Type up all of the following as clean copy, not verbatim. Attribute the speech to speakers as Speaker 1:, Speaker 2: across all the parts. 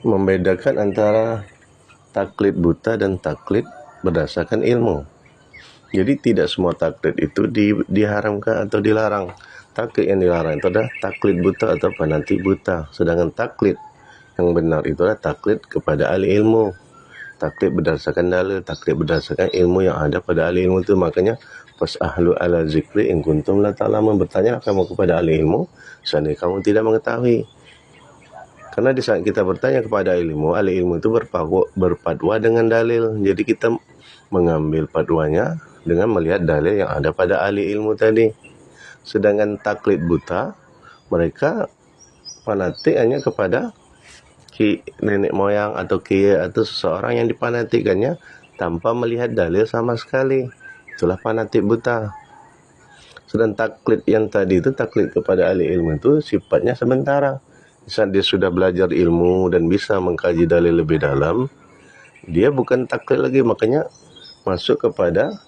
Speaker 1: membedakan antara taklid buta dan taklid berdasarkan ilmu. Jadi tidak semua taklid itu diharamkan atau dilarang. Taklid yang dilarang itu adalah taklid buta atau fanatik buta. Sedangkan taklid yang benar itu adalah taklid kepada ahli ilmu. Taklid berdasarkan dalil, taklid berdasarkan ilmu yang ada pada ahli ilmu itu. Makanya fas'ahlu ala zikri in kuntum la ta'lamun, bertanya kamu kepada ahli ilmu seandainya kamu tidak mengetahui. Karena di saat kita bertanya kepada ahli ilmu itu berpadwa dengan dalil. Jadi kita mengambil paduannya dengan melihat dalil yang ada pada ahli ilmu tadi. Sedangkan taklid buta, mereka fanatik hanya kepada nenek moyang atau kiai atau seseorang yang difanatikannya tanpa melihat dalil sama sekali. Itulah fanatik buta. Sedangkan taklid yang tadi itu, taklid kepada ahli ilmu itu sifatnya sementara. Saat dia sudah belajar ilmu dan bisa mengkaji dalil lebih dalam, dia bukan taklid lagi, makanya masuk kepada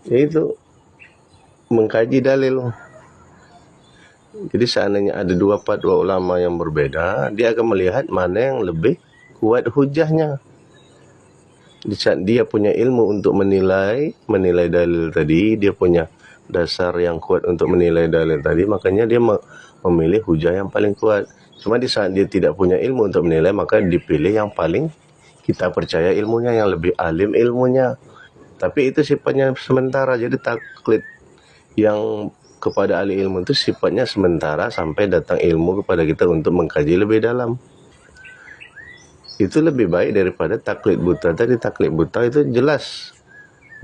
Speaker 1: yaitu mengkaji dalil. Jadi seandainya ada dua fatwa ulama yang berbeda, dia akan melihat mana yang lebih kuat hujahnya. Di saat dia punya ilmu untuk menilai dalil tadi, dia punya dasar yang kuat untuk menilai dalil tadi, makanya dia memilih hujah yang paling kuat. Cuma di saat dia tidak punya ilmu untuk menilai, maka dipilih yang paling kita percaya ilmunya, yang lebih alim ilmunya. Tapi itu sifatnya sementara. Jadi taklid yang kepada ahli ilmu itu sifatnya sementara sampai datang ilmu kepada kita untuk mengkaji lebih dalam. Itu lebih baik daripada taklid buta. Tadi taklid buta itu jelas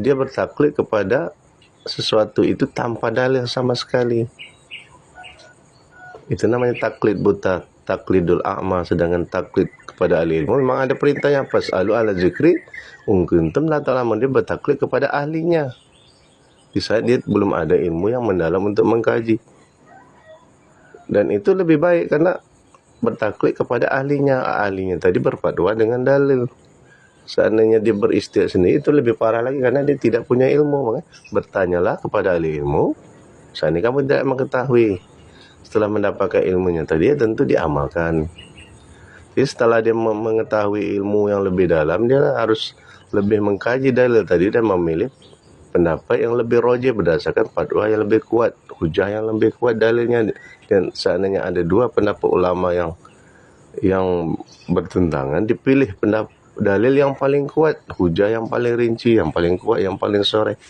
Speaker 1: dia bertaklid kepada sesuatu itu tanpa dalil sama sekali. Itu namanya taklid buta, taklidul a'ma. Sedangkan taklid kepada ahli ilmu memang ada perintahnya, fas'alu ala zikri in kuntum la ta'lamun. Dia bertaklid kepada ahlinya di saat dia belum ada ilmu yang mendalam untuk mengkaji. Dan itu lebih baik karena bertaklid kepada ahlinya. Ahlinya tadi berpadwa dengan dalil. Seandainya dia beristihad sendiri, itu lebih parah lagi karena dia tidak punya ilmu. Maka bertanyalah kepada ahli ilmu seandainya kamu tidak mengetahui. Setelah mendapatkan ilmunya tadi, tentu diamalkan. Jadi setelah dia mengetahui ilmu yang lebih dalam, dia harus lebih mengkaji dalil tadi dan memilih pendapat yang lebih rajih berdasarkan fatwa yang lebih kuat, hujah yang lebih kuat dalilnya. Dan seandainya ada dua pendapat ulama yang bertentangan, dipilih dalil yang paling kuat, hujah yang paling rinci, yang paling kuat, yang paling sore.